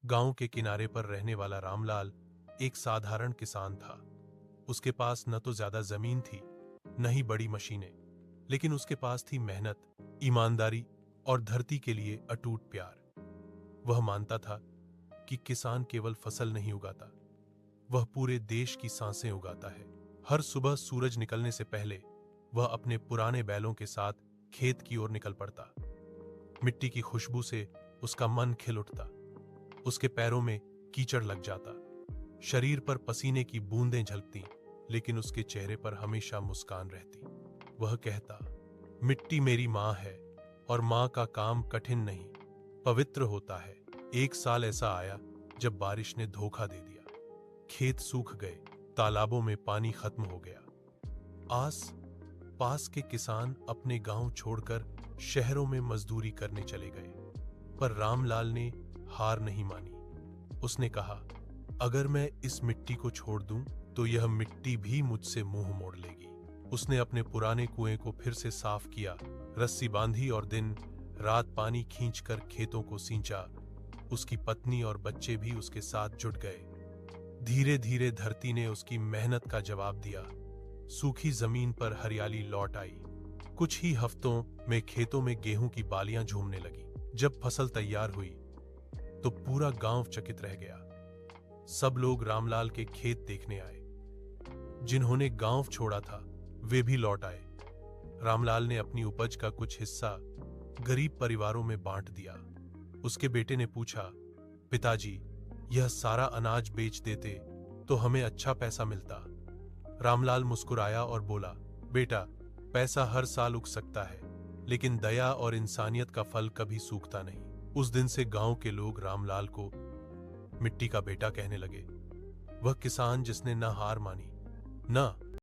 गांव के किनारे पर रहने वाला रामलाल एक साधारण किसान था। उसके पास न तो ज्यादा जमीन थी, न ही बड़ी मशीनें, लेकिन उसके पास थी मेहनत, ईमानदारी और धरती के लिए अटूट प्यार। वह मानता था कि किसान केवल फसल नहीं उगाता, वह पूरे देश की सांसें उगाता है। हर सुबह सूरज निकलने से पहले वह अपने पुराने बैलों के साथ खेत की ओर निकल पड़ता। मिट्टी की खुशबू से उसका मन खिल उठता। उसके पैरों में कीचड़ लग जाता, शरीर पर पसीने की बूंदें झलकती, लेकिन उसके चेहरे पर हमेशा मुस्कान रहती। वह कहता, मिट्टी मेरी माँ है और माँ का काम कठिन नहीं, पवित्र होता है। एक साल ऐसा आया जब बारिश ने धोखा दे दिया। खेत सूख गए, तालाबों में पानी खत्म हो गया। आस पास के किसान अपने गांव छोड़कर शहरों में मजदूरी करने चले गए, पर रामलाल ने हार नहीं मानी। उसने कहा, अगर मैं इस मिट्टी को छोड़ दूं तो यह मिट्टी भी मुझसे मुंह मोड़ लेगी। उसने अपने पुराने कुएं को फिर से साफ किया, रस्सी बांधी और दिन रात पानी खींचकर खेतों को सींचा। उसकी पत्नी और बच्चे भी उसके साथ जुट गए। धीरे धीरे धरती ने उसकी मेहनत का जवाब दिया। सूखी जमीन पर हरियाली लौट आई। कुछ ही हफ्तों में खेतों में गेहूं की बालियां झूमने लगी। जब फसल तैयार हुई तो पूरा गांव चकित रह गया। सब लोग रामलाल के खेत देखने आए। जिन्होंने गांव छोड़ा था वे भी लौट आए। रामलाल ने अपनी उपज का कुछ हिस्सा गरीब परिवारों में बांट दिया। उसके बेटे ने पूछा, पिताजी, यह सारा अनाज बेच देते तो हमें अच्छा पैसा मिलता। रामलाल मुस्कुराया और बोला, बेटा, पैसा हर साल उग सकता है, लेकिन दया और इंसानियत का फल कभी सूखता नहीं। उस दिन से गांव के लोग रामलाल को मिट्टी का बेटा कहने लगे। वह किसान जिसने न हार मानी, न